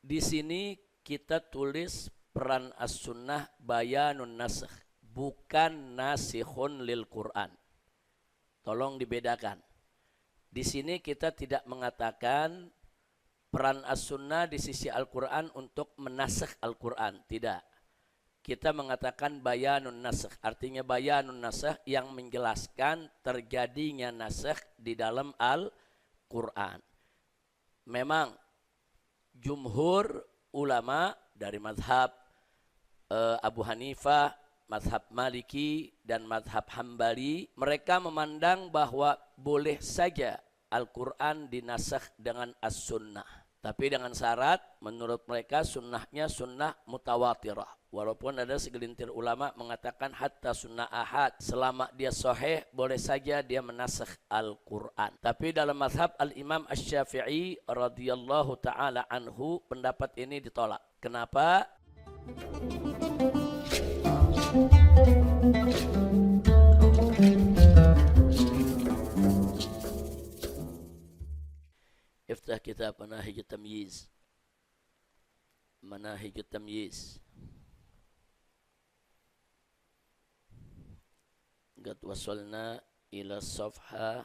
Di sini kita tulis peran as-sunnah bayanun nasakh, bukan nasikhun lil Quran. Tolong dibedakan. Di sini kita tidak mengatakan peran as-sunnah di sisi Al-Quran untuk menasakh Al-Quran. Tidak. Kita mengatakan bayanun nasakh. Artinya bayanun nasakh yang menjelaskan terjadinya nasakh di dalam Al-Quran. Memang jumhur ulama dari mazhab Abu Hanifah, mazhab Maliki, dan mazhab Hambali, mereka memandang bahwa boleh saja Al-Quran dinasakh dengan as-sunnah. Tapi dengan syarat, menurut mereka sunnahnya sunnah mutawatirah. Walaupun ada segelintir ulama mengatakan hatta sunnah ahad, selama dia sahih, boleh saja dia menasakh Al-Quran. Tapi dalam mazhab Al-Imam Asy-Syafi'i radhiyallahu ta'ala anhu, pendapat ini ditolak. Kenapa? افتح كتاب مناهج التمييز. مناهج التمييز. قد وصلنا إلى الصفحة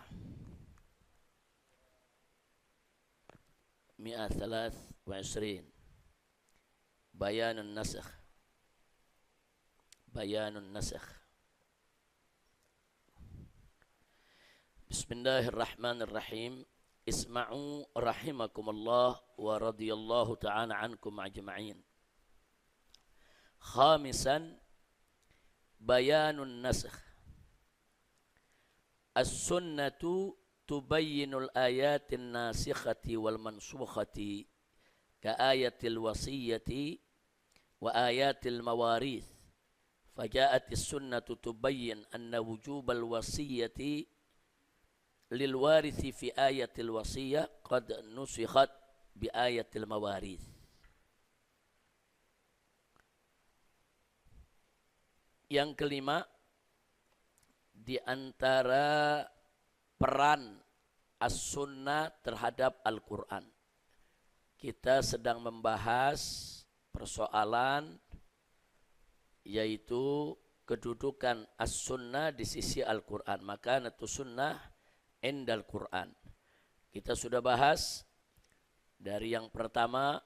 123. بيان النسخ. بيان النسخ. بسم الله الرحمن الرحيم. اسمعوا رحمكم الله ورضي الله تعالى عنكم أجمعين. خامسا بيان النسخ. السنة تبين الآيات الناسخة والمنسوخة كآية الوصية وآيات المواريث، فجاءت السنة تبين أن وجوب الوصية للوارث في آية الوصية قد نسخت بآية المواريث. Yang kelima, di antara peran as-sunnah terhadap Al-Quran, kita sedang membahas persoalan yaitu kedudukan as-sunnah di sisi Al-Quran. Maka natu sunnah indal Quran. Kita sudah bahas dari yang pertama,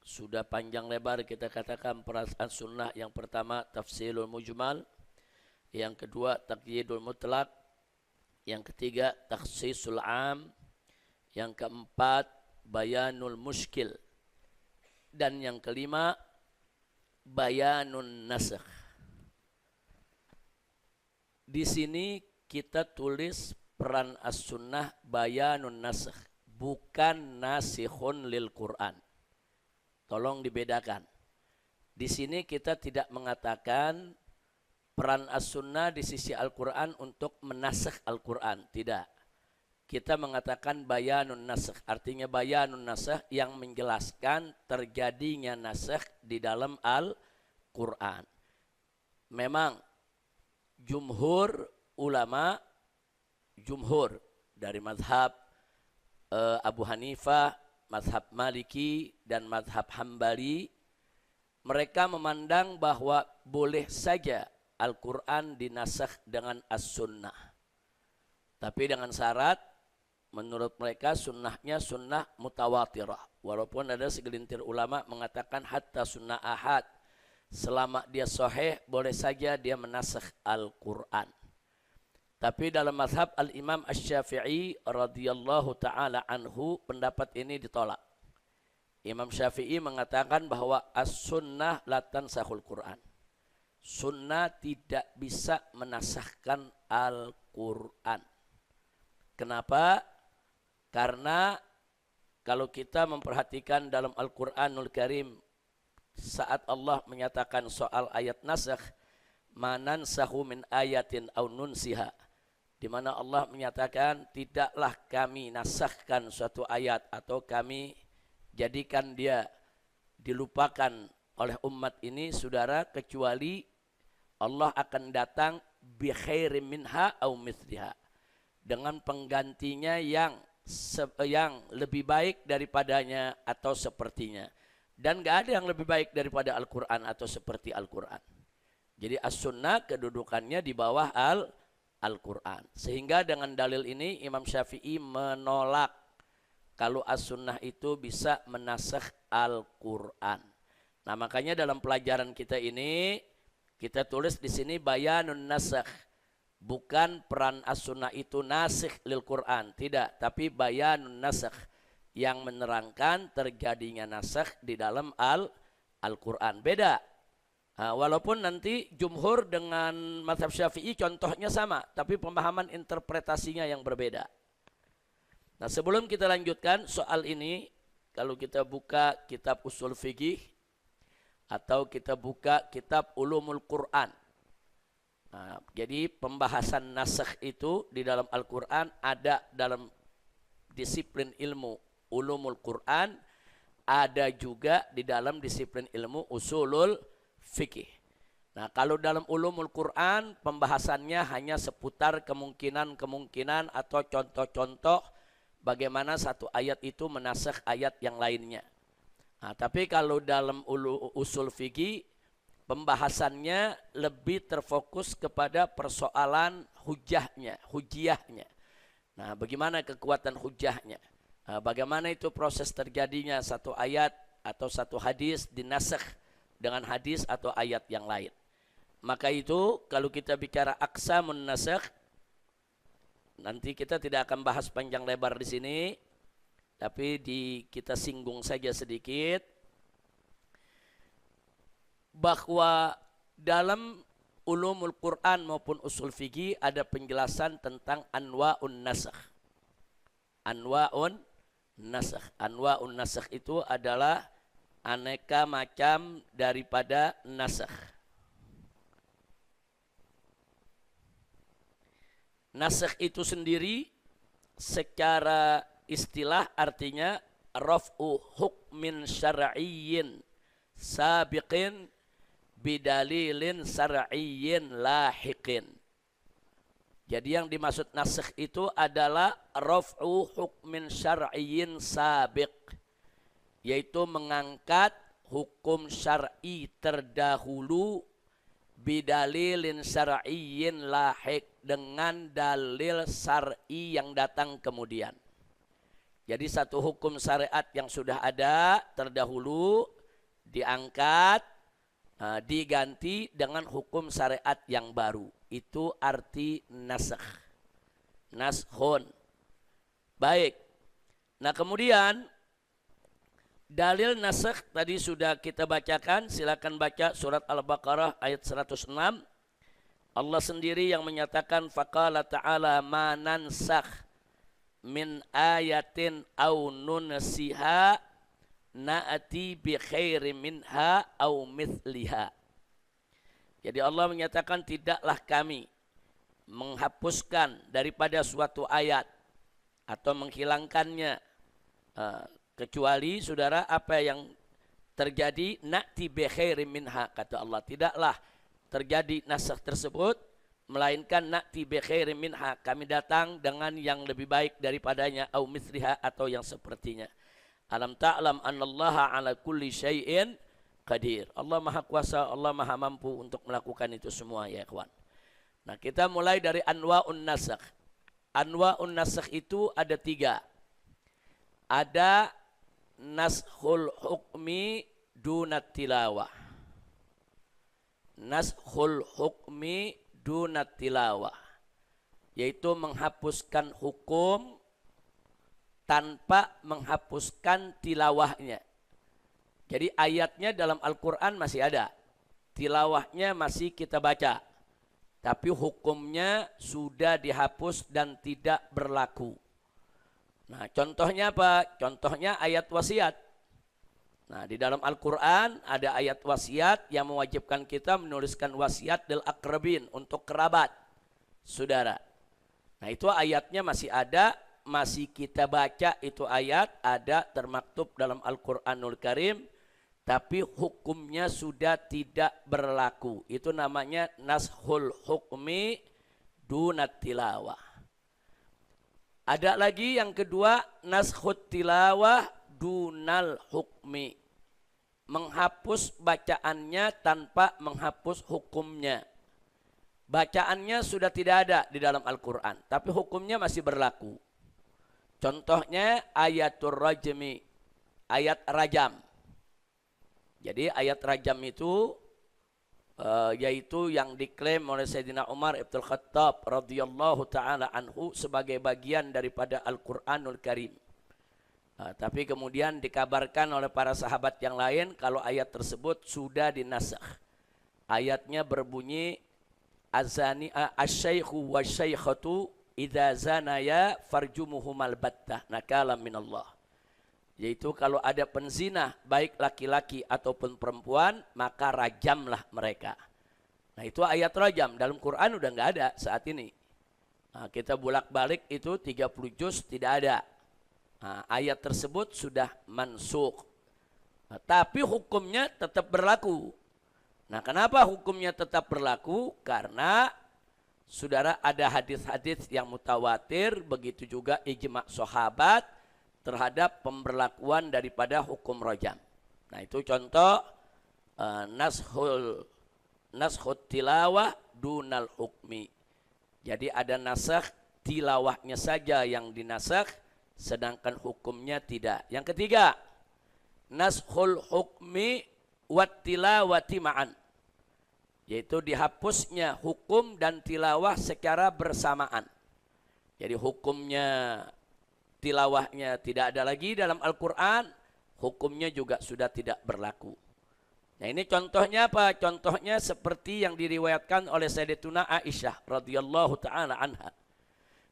sudah panjang lebar kita katakan perasaan sunnah. Yang pertama tafsilul mujmal, yang kedua taqyidul mutlak, yang ketiga takhsisul am, yang keempat bayanul muskil, dan yang kelima bayanun nasakh. Di sini kita tulis peran as-sunnah bayanun nasakh, bukan nasikhun lil Quran. Tolong dibedakan. Di sini kita tidak mengatakan peran as-sunnah di sisi Al-Quran untuk menasakh Al-Quran. Tidak. Kita mengatakan bayanun nasakh. Artinya bayanun nasakh yang menjelaskan terjadinya nasakh di dalam Al-Quran. Memang jumhur ulama, jumhur dari mazhab Abu Hanifah, mazhab Maliki, dan mazhab Hambali, mereka memandang bahwa boleh saja Al-Quran dinasakh dengan as-sunnah. Tapi dengan syarat, menurut mereka sunnahnya sunnah mutawatirah. Walaupun ada segelintir ulama mengatakan hatta sunnah ahad, selama dia sahih, boleh saja dia menasakh Al-Quran. Tapi dalam mazhab Al-Imam Asy-Syafi'i radhiyallahu ta'ala anhu, pendapat ini ditolak. Imam Syafi'i mengatakan bahwa as-sunnah la tansahul Quran. Sunnah tidak bisa menasahkan Al-Quran. Kenapa? Karena kalau kita memperhatikan dalam Al-Quranul Karim, saat Allah menyatakan soal ayat nasakh, manansahu min ayatin aw nunsiha, di mana Allah menyatakan tidaklah kami nasahkan suatu ayat atau kami jadikan dia dilupakan oleh umat ini, saudara, kecuali Allah akan datang bi khairin minha au mithliha, dengan penggantinya yang lebih baik daripadanya atau sepertinya. Dan gak ada yang lebih baik daripada Al-Quran atau seperti Al-Quran. Jadi as-sunnah kedudukannya di bawah Al-Quran. Sehingga dengan dalil ini Imam Syafi'i menolak kalau as-sunnah itu bisa menasakh Al-Quran. Nah makanya dalam pelajaran kita ini kita tulis di sini bayanun nasakh. Bukan peran as-sunnah itu nasikh lil Quran. Tidak, tapi bayanun nasakh. Yang menerangkan terjadinya nasakh di dalam Al-Quran. Beda. Walaupun nanti jumhur dengan mazhab Syafi'i contohnya sama, tapi pemahaman interpretasinya yang berbeda. Nah sebelum kita lanjutkan soal ini, kalau kita buka kitab usul fikih atau kita buka kitab ulumul Quran. Nah, jadi pembahasan nasakh itu di dalam Al-Quran ada dalam disiplin ilmu ulumul Quran, ada juga di dalam disiplin ilmu usulul fikih. Nah kalau dalam ulumul Quran pembahasannya hanya seputar kemungkinan atau contoh-contoh bagaimana satu ayat itu menasakh ayat yang lainnya. Nah, tapi kalau dalam usul fikih pembahasannya lebih terfokus kepada persoalan hujiyahnya. Nah bagaimana kekuatan hujahnya. Bagaimana itu proses terjadinya satu ayat atau satu hadis dinasakh dengan hadis atau ayat yang lain. Maka itu kalau kita bicara aqsamun nasakh, nanti kita tidak akan bahas panjang lebar di sini, tapi kita singgung saja sedikit bahwa dalam ulumul Quran maupun usul fikih ada penjelasan tentang anwa'un nasakh. Anwa'un nasakh itu adalah aneka macam daripada nasakh. Nasakh itu sendiri secara istilah artinya raf'u hukmin syar'iyyin sabiqin bidalilin syar'iyyin lahiqin. Jadi yang dimaksud nasakh itu adalah raf'u hukmin syar'iyyin sabiq, yaitu mengangkat hukum syar'i terdahulu bidalilin syar'iyyin lahiq, dengan dalil syar'i yang datang kemudian. Jadi satu hukum syariat yang sudah ada terdahulu diangkat, diganti dengan hukum syariat yang baru. Itu arti nasakh. Naskhun. Baik. Nah kemudian dalil nasakh tadi sudah kita bacakan. Silakan baca surat Al-Baqarah ayat 106. Allah sendiri yang menyatakan faqala ta'ala ma nansakh min ayatin aw nunsiha na'ati bi khairin minha aw mithliha. Jadi Allah menyatakan tidaklah kami menghapuskan daripada suatu ayat atau menghilangkannya kecuali saudara apa yang terjadi na'ti bi khairin minha, kata Allah, tidaklah terjadi nasakh tersebut melainkan na'ti bi khairin minha, kami datang dengan yang lebih baik daripadanya, au mithliha atau yang sepertinya. Alam ta'lam annallaha ala kulli syai'in qadir. Allah maha kuasa, Allah maha mampu untuk melakukan itu semua ya ikhwan. Nah kita mulai dari anwa'un nasakh. Anwa'un nasakh itu ada 3. Ada naskhul hukmi dunat tilawah. Naskhul hukmi dunat tilawah, yaitu menghapuskan hukum tanpa menghapuskan tilawahnya. Jadi ayatnya dalam Al-Quran masih ada, tilawahnya masih kita baca, tapi hukumnya sudah dihapus dan tidak berlaku. Nah contohnya apa? Contohnya ayat wasiat. Nah di dalam Al-Quran ada ayat wasiat yang mewajibkan kita menuliskan wasiat lil aqrabin, untuk kerabat saudara. Nah itu ayatnya masih ada, masih kita baca, itu ayat ada termaktub dalam Al-Quranul Karim, tapi hukumnya sudah tidak berlaku. Itu namanya naskhul hukmi dunat tilawah. Ada lagi yang kedua, naskhut tilawah dunal hukmi. menghapus bacaannya tanpa menghapus hukumnya. Bacaannya sudah tidak ada di dalam Al-Quran, tapi hukumnya masih berlaku. Contohnya ayatul rajmi, ayat rajam. Jadi ayat rajam itu yaitu yang diklaim oleh Sayyidina Umar Ibn Khattab radhiyallahu taala anhu sebagai bagian daripada Al-Qur'anul Karim. Tapi kemudian dikabarkan oleh para sahabat yang lain kalau ayat tersebut sudah dinasakh. Ayatnya berbunyi azani asy-syaikhu wasy-syaikhatu idza zanaya farjumuhumal battah nakalam minallah. Yaitu kalau ada penzina baik laki-laki ataupun perempuan maka rajamlah mereka. Nah itu ayat rajam dalam Quran udah nggak ada saat ini. Nah, kita bolak-balik itu 30 juz tidak ada. Nah, ayat tersebut sudah mansukh. Nah, tapi hukumnya tetap berlaku. Nah kenapa hukumnya tetap berlaku? Karena saudara ada hadis-hadis yang mutawatir, begitu juga ijma' sahabat terhadap pemberlakuan daripada hukum rajam. Nah itu contoh nashut tilawah dunal hukmi. Jadi ada nasakh tilawahnya saja yang dinasakh, sedangkan hukumnya tidak. Yang ketiga, nashul hukmi wat tilawati ma'an. Yaitu dihapusnya hukum dan tilawah secara bersamaan. Jadi hukumnya tilawahnya tidak ada lagi dalam Al-Quran, hukumnya juga sudah tidak berlaku. Nah ini contohnya apa? Contohnya seperti yang diriwayatkan oleh Sayyidatuna Aisyah radhiyallahu taala anha.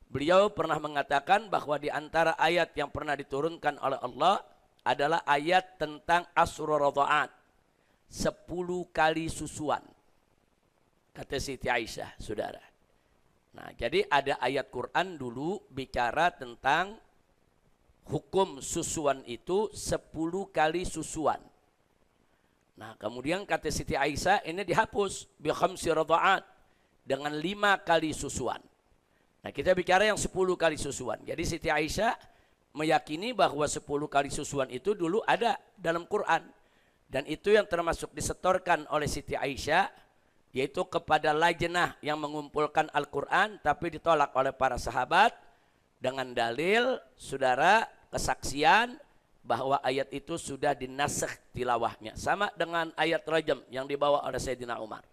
Beliau pernah mengatakan bahwa di antara ayat yang pernah diturunkan oleh Allah adalah ayat tentang asrul radha'at, 10 kali susuan. Kata Siti Aisyah, saudara. Nah jadi ada ayat Quran dulu bicara tentang hukum susuan itu 10 kali susuan. Nah kemudian kata Siti Aisyah ini dihapus bi khamsi radha'at dengan 5 kali susuan. Nah kita bicara yang 10 kali susuan. Jadi Siti Aisyah meyakini bahwa 10 kali susuan itu dulu ada dalam Quran. Dan itu yang termasuk disetorkan oleh Siti Aisyah, yaitu kepada lajnah yang mengumpulkan Al-Quran, tapi ditolak oleh para sahabat dengan dalil, saudara, kesaksian bahwa ayat itu sudah dinasakh tilawahnya. Sama dengan ayat rajam yang dibawa oleh Sayyidina Umar.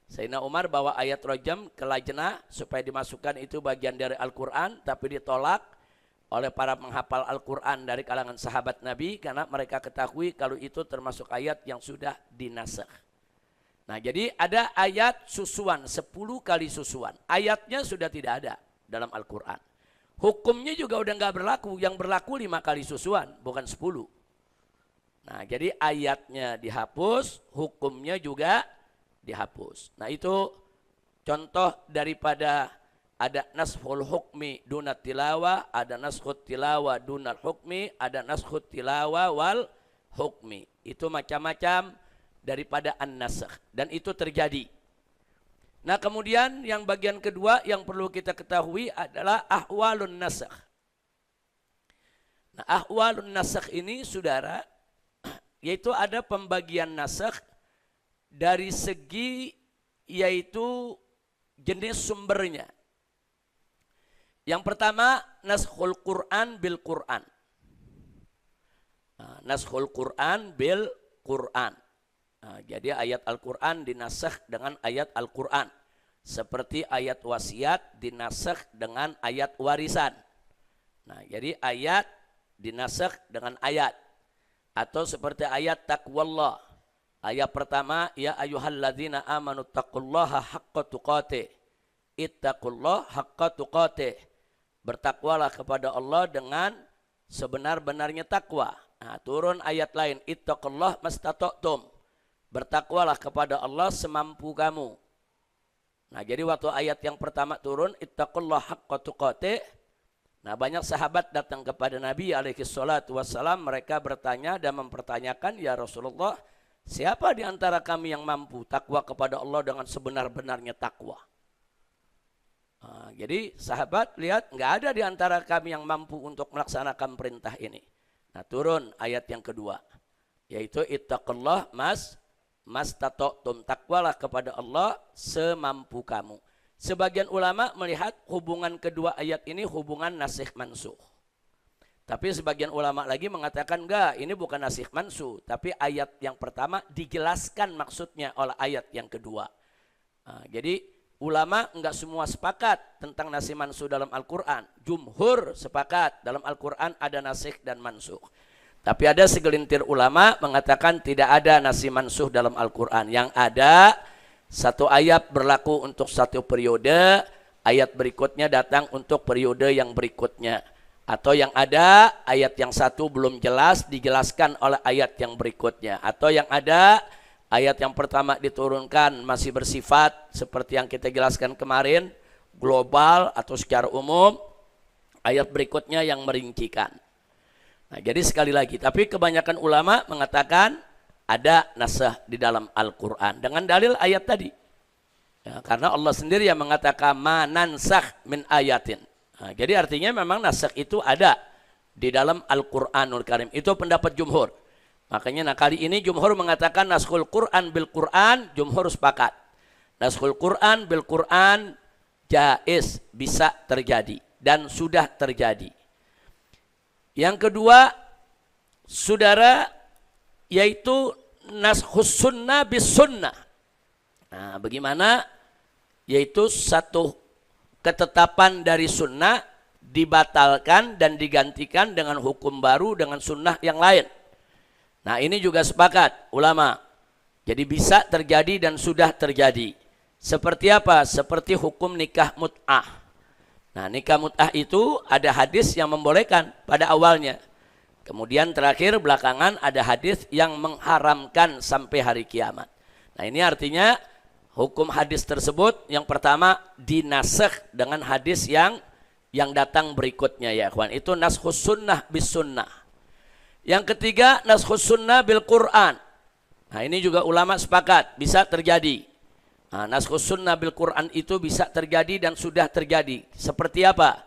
Sayyidina Umar bawa ayat rajam ke lajnah supaya dimasukkan itu bagian dari Al-Quran, tapi ditolak oleh para penghafal Al-Quran dari kalangan sahabat Nabi karena mereka ketahui kalau itu termasuk ayat yang sudah dinasakh. Nah jadi ada ayat susuan, 10 kali susuan. Ayatnya sudah tidak ada dalam Al-Quran. Hukumnya juga udah nggak berlaku, yang berlaku 5 kali susuan, bukan 10. Nah jadi ayatnya dihapus, hukumnya juga dihapus. Nah itu contoh daripada ada nashul hukmi dunat tilawah, ada nashut tilawah dunal hukmi, ada nashut tilawah wal hukmi. Itu macam-macam daripada an-nasakh, dan itu terjadi. Nah kemudian yang bagian kedua yang perlu kita ketahui adalah ahwalun nasakh. Nah ahwalun nasakh ini saudara, yaitu ada pembagian nasakh dari segi yaitu jenis sumbernya. Yang pertama naskhul Quran bil Quran. Nah, naskhul Quran bil Quran. Nah, jadi ayat Al-Quran dinasakh dengan ayat Al-Quran. Seperti ayat wasiat dinasakh dengan ayat warisan. Nah, jadi ayat dinasakh dengan ayat. Atau seperti ayat taqwallah. Ayat pertama, ya ayyuhalladzina amanu taqullaha haqqa tuqatih. Ittaqullaha haqqa tuqatih. Bertakwalah kepada Allah dengan sebenar-benarnya takwa. Nah, turun ayat lain, ittaqullaha mastata'tum. Bertakwalah kepada Allah semampu kamu. Nah jadi waktu ayat yang pertama turun, ittaqullaha haqqa tuqatih. Nah banyak sahabat datang kepada Nabi alaihi salatu wassalam. Mereka bertanya dan mempertanyakan, ya Rasulullah, siapa di antara kami yang mampu takwa kepada Allah dengan sebenar-benarnya takwa? Nah, jadi sahabat lihat, nggak ada di antara kami yang mampu untuk melaksanakan perintah ini. Nah turun ayat yang kedua. yaitu ittaqullah mastata'tum, takwalah kepada Allah semampu kamu. Sebagian ulama melihat hubungan kedua ayat ini hubungan nasikh mansukh. Tapi sebagian ulama lagi mengatakan enggak, ini bukan nasikh mansukh, tapi ayat yang pertama dijelaskan maksudnya oleh ayat yang kedua. Nah, jadi ulama enggak semua sepakat tentang nasikh mansukh dalam Al-Quran. Jumhur sepakat dalam Al-Quran ada nasikh dan mansukh. Tapi ada segelintir ulama mengatakan tidak ada nasikh mansukh dalam Al-Quran. Yang ada satu ayat berlaku untuk satu periode, ayat berikutnya datang untuk periode yang berikutnya. Atau yang ada ayat yang satu belum jelas dijelaskan oleh ayat yang berikutnya. Atau yang ada ayat yang pertama diturunkan masih bersifat seperti yang kita jelaskan kemarin, global atau secara umum. Ayat berikutnya yang merincikan. Nah, jadi sekali lagi, tapi kebanyakan ulama mengatakan ada naskh di dalam Al-Quran dengan dalil ayat tadi. Ya, karena Allah sendiri yang mengatakan manansakh min ayatin. Nah, jadi artinya memang naskh itu ada di dalam Al-Quranul Karim. Itu pendapat jumhur. Makanya kali ini jumhur mengatakan naskhul Quran bil Quran, jumhur sepakat. Naskhul Quran bil Quran jaiz, bisa terjadi dan sudah terjadi. Yang kedua, saudara, yaitu naskhus sunnah bis sunnah. Nah, bagaimana? Yaitu satu ketetapan dari sunnah dibatalkan dan digantikan dengan hukum baru dengan sunnah yang lain. Nah, ini juga sepakat ulama. Jadi bisa terjadi dan sudah terjadi. Seperti apa? Seperti hukum nikah mut'ah. Nah, nikah mut'ah itu ada hadis yang membolehkan pada awalnya. Kemudian terakhir belakangan ada hadis yang mengharamkan sampai hari kiamat. Nah, ini artinya hukum hadis tersebut yang pertama dinasakh dengan hadis yang datang berikutnya ya ikhwan. Itu naskhus sunnah bis sunnah. Yang ketiga naskhus sunnah bil Quran. Nah, ini juga ulama sepakat bisa terjadi. Nah, naskhus sunnah bil Quran itu bisa terjadi dan sudah terjadi. Seperti apa?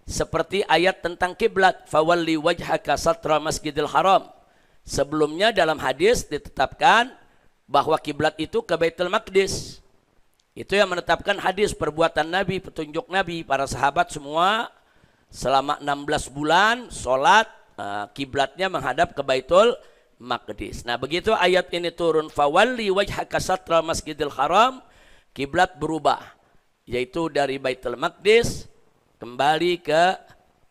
Seperti ayat tentang kiblat, fawalli wajhaka satra masjidil haram. Sebelumnya dalam hadis ditetapkan bahwa kiblat itu ke Baitul Maqdis. Itu yang menetapkan hadis perbuatan Nabi, petunjuk Nabi, para sahabat semua selama 16 bulan sholat kiblatnya menghadap ke Baitul Maqdis. Nah, begitu ayat ini turun fawalli wajhaka satra masjidil haram, kiblat berubah, yaitu dari Baitul Maqdis kembali ke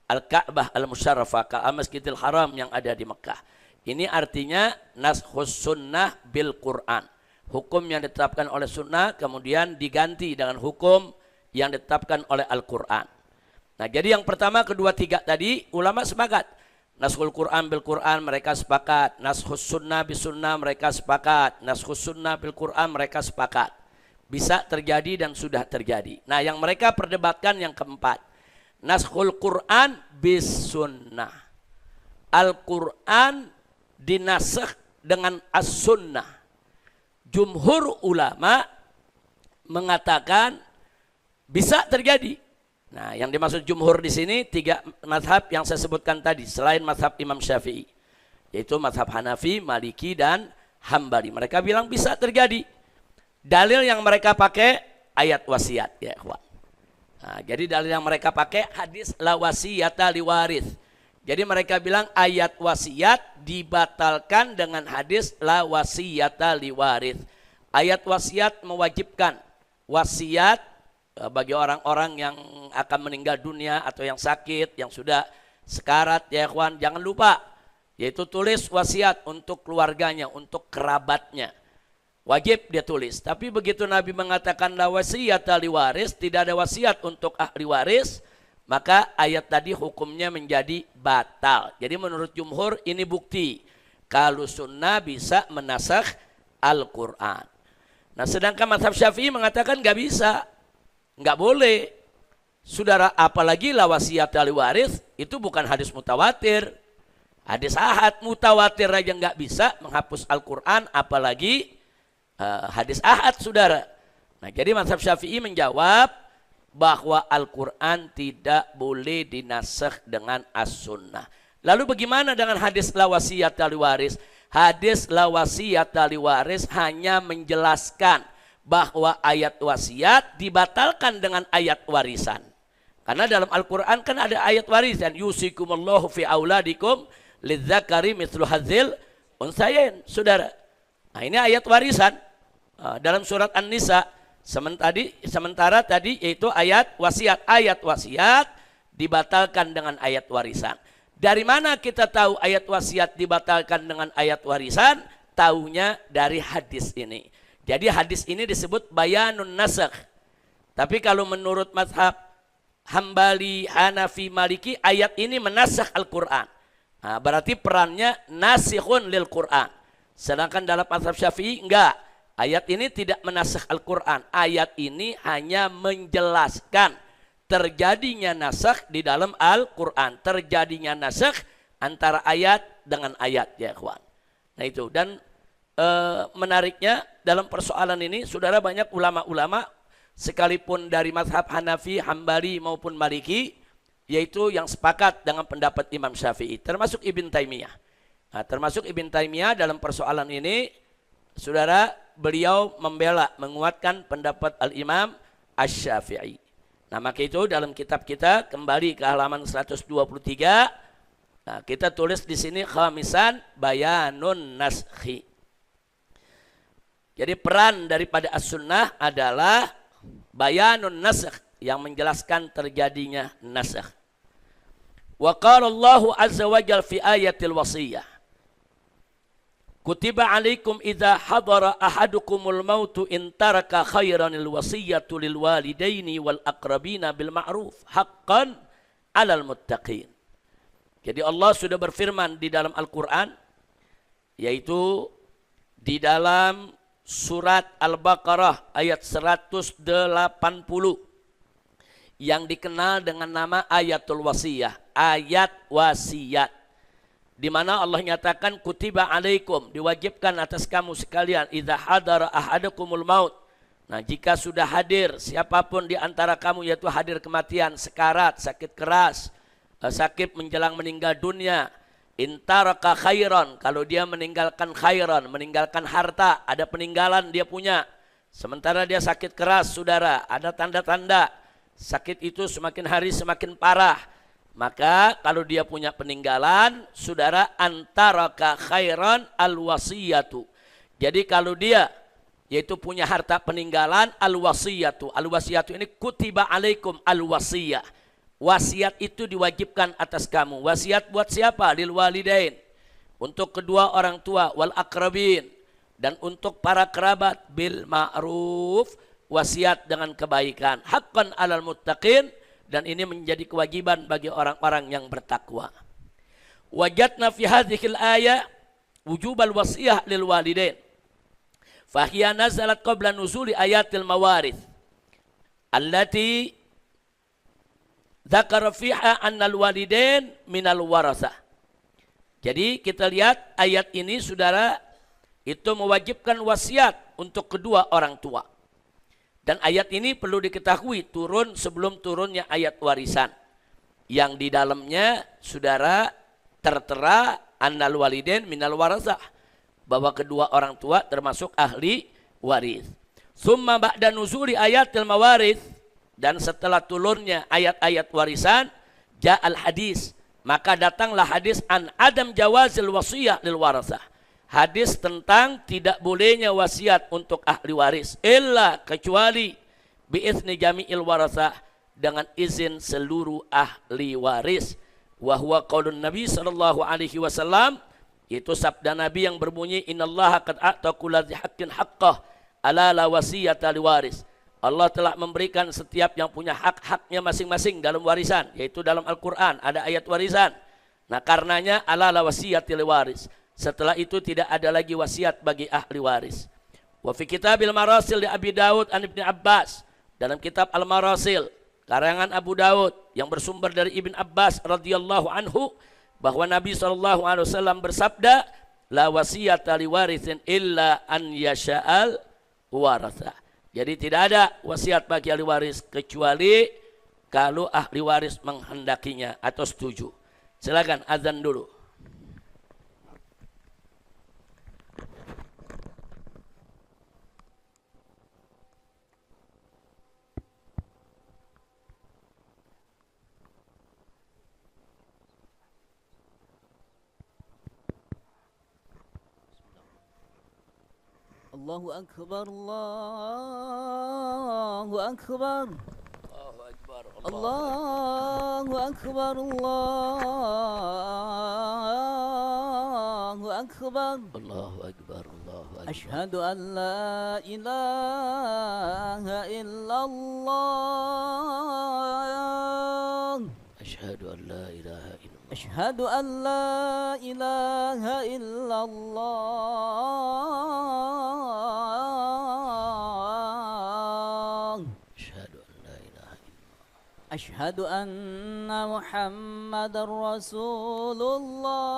Al-Ka'bah Al-Musyarrafah, ke Masjidil Haram yang ada di Mekah. Ini artinya naskhus sunnah bil Quran. Hukum yang ditetapkan oleh sunnah kemudian diganti dengan hukum yang ditetapkan oleh Al-Quran. Nah, jadi yang pertama, kedua, tiga tadi ulama sepakat. Naskhul Quran bil Quran mereka sepakat. Naskhus sunnah bis sunnah mereka sepakat. Naskhus sunnah bil Quran mereka sepakat. Bisa terjadi dan sudah terjadi. Nah, yang mereka perdebatkan yang keempat. Naskhul Quran bis sunnah. Al-Quran dinasakh dengan as-sunnah. Jumhur ulama mengatakan bisa terjadi. Nah, yang dimaksud jumhur di sini tiga mazhab yang saya sebutkan tadi selain mazhab Imam Syafi'i, yaitu mazhab Hanafi, Maliki dan Hambali. Mereka bilang bisa terjadi. Dalil yang mereka pakai ayat wasiat ya ikhwan. Nah, jadi dalil yang mereka pakai hadis la wasiyata li waris. Jadi mereka bilang ayat wasiat dibatalkan dengan hadis la wasiyata li waris. Ayat wasiat mewajibkan wasiat bagi orang-orang yang akan meninggal dunia atau yang sakit, yang sudah sekarat ya ikhwan, jangan lupa yaitu tulis wasiat untuk keluarganya, untuk kerabatnya. Wajib dia tulis. Tapi begitu Nabi mengatakan la wasiyata li waris, tidak ada wasiat untuk ahli waris, maka ayat tadi hukumnya menjadi batal. Jadi menurut jumhur ini bukti kalau sunnah bisa menasakh Al-Quran. Nah, sedangkan mazhab Syafi'i mengatakan nggak bisa, nggak boleh. Saudara, apalagi la wasiyata li waris itu bukan hadis mutawatir. Hadis ahad mutawatir aja nggak bisa menghapus Al-Quran, apalagi hadis ahad, saudara. Nah, jadi mazhab Syafi'i menjawab bahwa Al-Quran tidak boleh dinasakh dengan as-sunnah. Lalu bagaimana dengan hadis la wasiyata li waris? Hadis la wasiyata li waris hanya menjelaskan bahwa ayat wasiat dibatalkan dengan ayat warisan. Karena dalam Al-Quran kan ada ayat warisan. Yusikumullahu fi auladikum lidzakari mithlu hadzil unsayain. Saudara. Nah ini ayat warisan. Dalam surat An-Nisa. Sementara tadi yaitu ayat wasiat. Ayat wasiat dibatalkan dengan ayat warisan. Dari mana kita tahu ayat wasiat dibatalkan dengan ayat warisan? Taunya dari hadis ini. Jadi hadis ini disebut bayanun nasakh. Tapi kalau menurut mazhab Hambali, Hanafi, Maliki, ayat ini menasakh Al-Quran. Nah, berarti perannya nasikhun lil Quran. Sedangkan dalam mazhab Syafi'i enggak. Ayat ini tidak menasakh Al-Quran. Ayat ini hanya menjelaskan terjadinya nasakh di dalam Al-Quran. Terjadinya nasakh antara ayat dengan ayat, ya ikhwan. Nah itu. Dan menariknya dalam persoalan ini, saudara, banyak ulama-ulama sekalipun dari mazhab Hanafi, Hambali maupun Maliki, yaitu yang sepakat dengan pendapat Imam Syafi'i. Termasuk Ibn Taimiyah. Nah, termasuk Ibn Taimiyah dalam persoalan ini, saudara, beliau membela, menguatkan pendapat Al-Imam Asy-Syafi'i. Nah maka itu dalam kitab kita kembali ke halaman 123. Nah, kita tulis di sini khamisan bayanun naskhi. Jadi peran daripada as-sunnah adalah bayanun nasakh, yang menjelaskan terjadinya nasakh. Wa qala Allahu azza wa jalla fi ayatil wasiyah. Kutiba alaikum idza hadara ahadukumul mautu in taraka khairanil wasiyatu lil walidaini wal aqrabina bil ma'ruf haqqan 'alal muttaqin. Jadi Allah sudah berfirman di dalam Al-Qur'an, yaitu di dalam surat Al-Baqarah ayat 180 yang dikenal dengan nama ayatul wasiyah, ayat wasiat. Di mana Allah nyatakan kutiba alaikum, diwajibkan atas kamu sekalian, idza hadara ahadakumul maut. Nah, jika sudah hadir siapapun di antara kamu, yaitu hadir kematian, sekarat, sakit keras, sakit menjelang meninggal dunia, intaraka khairan, kalau dia meninggalkan khairan, meninggalkan harta, ada peninggalan dia punya, sementara dia sakit keras, saudara, ada tanda-tanda sakit itu semakin hari semakin parah. Maka kalau dia punya peninggalan, saudara, antaraka khairan al-wasiyatu. Jadi kalau dia yaitu punya harta peninggalan, al-wasiyatu. Al-wasiyatu ini kutiba alaikum al-wasiyah. Wasiat itu diwajibkan atas kamu. Wasiat buat siapa? Lil walidain. Untuk kedua orang tua, wal akrabin. Dan untuk para kerabat, bil ma'ruf. Wasiat dengan kebaikan. Haqqan alal muttaqin. Dan ini menjadi kewajiban bagi orang-orang yang bertakwa. Wajadna fi hadhil ayah wujubal wasiyah lil walidain. Fahiya nazalat qabla nuzuli ayatil mawarith. Allati dzakara fiha annal walidain minal warasah. Jadi kita lihat ayat ini, saudara, itu mewajibkan wasiat untuk kedua orang tua. Dan ayat ini perlu diketahui turun sebelum turunnya ayat warisan. Yang di dalamnya, saudara, tertera annal walidain minal warasah, bahwa kedua orang tua termasuk ahli waris. Summa ba'da nuzuli ayatil mawarith, dan setelah turunnya ayat-ayat warisan, ja'al hadis, maka datanglah hadis an adam jawazil wasiyah lil warasah. Hadis tentang tidak bolehnya wasiat untuk ahli waris, illa kecuali bi'izni jami'il warasah, dengan izin seluruh ahli waris. Wa huwa qaulun Nabi sallallahu alaihi wasallam, itu sabda Nabi yang berbunyi innallaha qad a'ta kulli haqqin haqqah ala la wasiyata liwaris. Allah telah memberikan setiap yang punya hak-haknya masing-masing dalam warisan, yaitu dalam Al-Qur'an ada ayat warisan. Nah, karenanya ala la wasiyati liwaris. Setelah itu tidak ada lagi wasiat bagi ahli waris. Wa fi kitabil marasil li Abi Daud an Ibnu Abbas, dalam kitab Al-Marasil karangan Abu Daud yang bersumber dari Ibn Abbas radhiyallahu anhu, bahwa Nabi SAW bersabda, la wasiyata liwarithin illa an yasha'al waratha. Jadi tidak ada wasiat bagi ahli waris kecuali kalau ahli waris menghendakinya atau setuju. Silakan azan dulu. Allahu Akbar, Allahu Akbar. Allahu Akbar. Allahu Akbar. Allahu Akbar. Allahu Akbar. Asyhadu an la ilaha illallah. Asyhadu an la ilaha illallah. أشهد أن لا إله إلا الله. أشهد أن محمد رسول الله.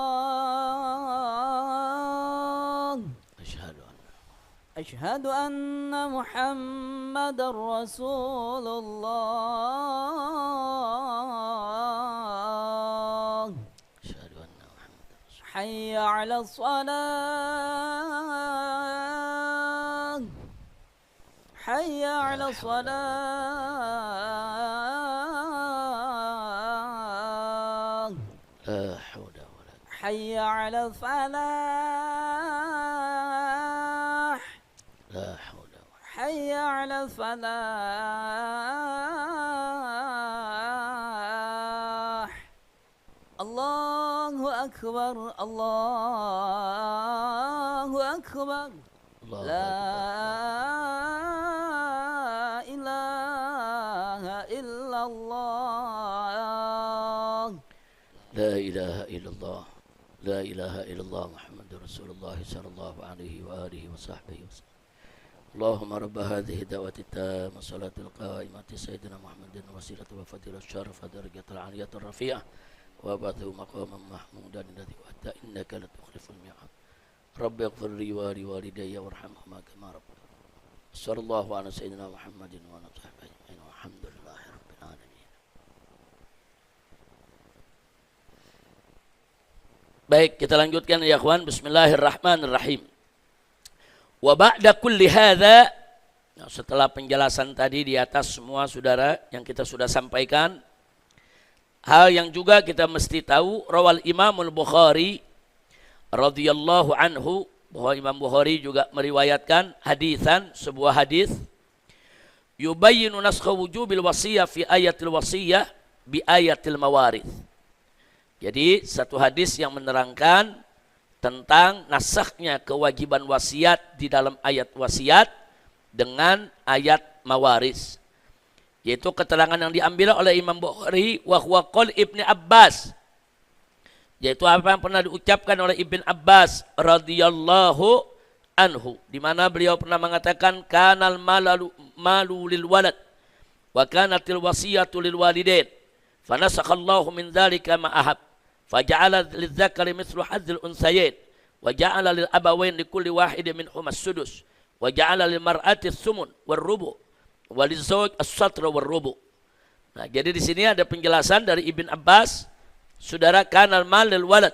أشهد أن محمد رسول الله. حي على الصلاة. حي على الصلاة. لا حول ولا قوة. حي على الفلاح. لا حول ولا قوة. حي على الفلاح. الله أكبر، الله أكبر. لا إله إلا الله. لا إله إلا الله. لا إله إلا الله محمد رسول الله صلى الله عليه وآله وصحبه وسلم. اللهم رب هذه الدعوة التامة والصلاة القائمة سيدنا محمد وسيلة وفضيلة الشرف درجة العالية الرفيعة وابعثه مقاما محمودا الذي وعدته إنك لا تخلف الميعاد. رب اغفر لي ولوالدي وارحمهما كما ربياني صلى الله على سيدنا محمد وعلى صحبه أجمعين والحمد لله رب العالمين. Baik, kita lanjutkan ya ikhwan. Bismillahirrahmanirrahim. Wa ba'da kulli hadza, setelah penjelasan tadi di atas semua saudara yang kita sudah sampaikan, hal yang juga kita mesti tahu, rawal Imamul Bukhari radhiyallahu anhu, bahwa Imam Bukhari juga meriwayatkan hadisan, sebuah hadis, yubayyinu naskha wujubil wasiyah fi ayatil wasiyah bi ayatil mawarith. Jadi satu hadis yang menerangkan tentang nasakhnya kewajiban wasiat di dalam ayat wasiat dengan ayat mawaris. Yaitu keterangan yang diambil oleh Imam Bukhari wa huwa qaul Ibnu Abbas. Yaitu apa yang pernah diucapkan oleh Ibn Abbas radhiyallahu anhu, di mana beliau pernah mengatakan kanal malu lil walad wa kanatil wasiyatu lil walidain fanasakhallahu min dzalika ma ahab faja'ala lidzakari mithlu hadzil unsayain wa ja'ala lil abawain likulli wahidin minhum as-sudus wa ja'ala lil mar'ati as-sumun war rubu wa lizawj as-satr war rubu. Nah, jadi di sini ada penjelasan dari Ibn Abbas, saudara, kanal mal lil walad.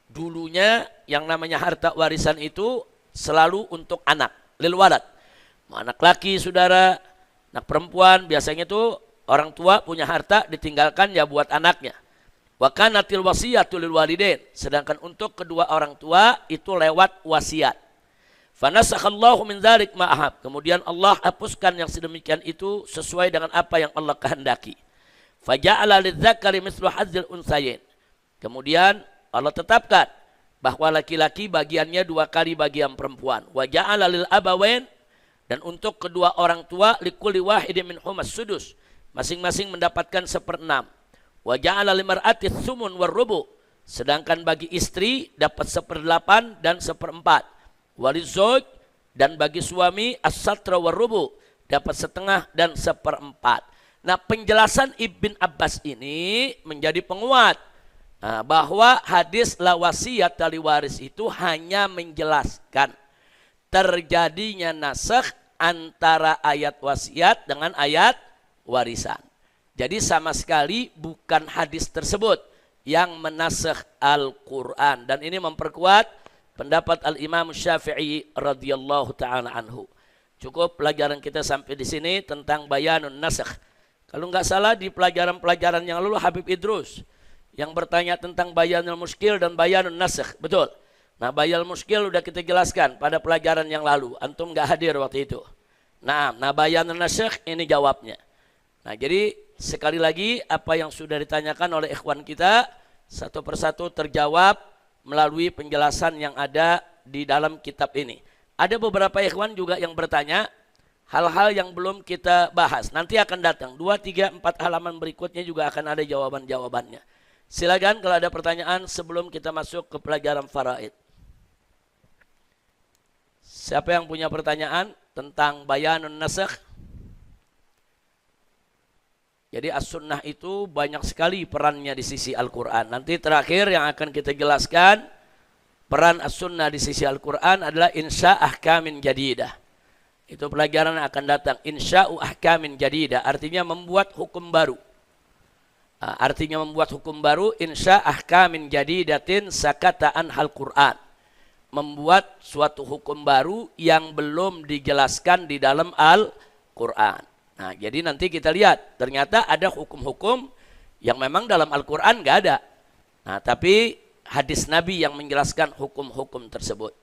Dulunya yang namanya harta warisan itu selalu untuk anak, lil walad. Anak laki saudara, anak perempuan, biasanya itu orang tua punya harta ditinggalkan ya buat anaknya. Wa kanatil wasiyatu lil walidain, sedangkan untuk kedua orang tua itu lewat wasiat. Fanasakhallahu min dzalik ma ahab, kemudian Allah hapuskan yang sedemikian itu sesuai dengan apa yang Allah kehendaki. Faja'ala lidzakari mithlu hadzil unsayain, kemudian Allah tetapkan bahwa laki-laki bagiannya 2 kali bagian perempuan. Wa ja'ala lil abawain, dan untuk kedua orang tua likulli wahidin minhum as-sudus, masing-masing mendapatkan 1/6. Wa ja'ala limar'ati sumun war rubu, sedangkan bagi istri dapat 1/8 dan 1/4. Walizawj, dan bagi suami as-satra war rubu, dapat 1/2 dan 1/4. Nah, penjelasan Ibn Abbas ini menjadi penguat bahwa hadis la wasiyat li waris itu hanya menjelaskan terjadinya nasakh antara ayat wasiat dengan ayat warisan. Jadi sama sekali bukan hadis tersebut yang menasakh Al-Quran. Dan ini memperkuat pendapat Al-Imam Syafi'i radhiyallahu ta'ala anhu. Cukup pelajaran kita sampai di sini tentang bayanun nasakh. Kalau nggak salah di pelajaran-pelajaran yang lalu Habib Idrus yang bertanya tentang bayanul muskil dan bayanun nasakh. Betul. Nah, bayal muskil udah kita jelaskan pada pelajaran yang lalu. Antum nggak hadir waktu itu. Nah, bayanun nasikh ini jawabnya. Nah, jadi sekali lagi apa yang sudah ditanyakan oleh ikhwan kita satu persatu terjawab melalui penjelasan yang ada di dalam kitab ini. Ada beberapa ikhwan juga yang bertanya hal-hal yang belum kita bahas. Nanti akan datang 2, 3, 4 halaman berikutnya juga akan ada jawaban-jawabannya. Silakan kalau ada pertanyaan sebelum kita masuk ke pelajaran faraid. Siapa yang punya pertanyaan tentang bayanun nasikh? Jadi as-sunnah itu banyak sekali perannya di sisi Al-Quran. Nanti terakhir yang akan kita jelaskan peran as-sunnah di sisi Al-Quran adalah insya ahkamin jadidah. Itu pelajaran yang akan datang. Insya'u ahkamin jadidah artinya membuat hukum baru. Artinya membuat hukum baru. Insya ahkamin jadidatin sakataan hal Quran. Membuat suatu hukum baru yang belum dijelaskan di dalam Al-Quran. Nah, jadi nanti kita lihat, ternyata ada hukum-hukum yang memang dalam Al-Quran nggak ada. Nah, tapi hadis Nabi yang menjelaskan hukum-hukum tersebut.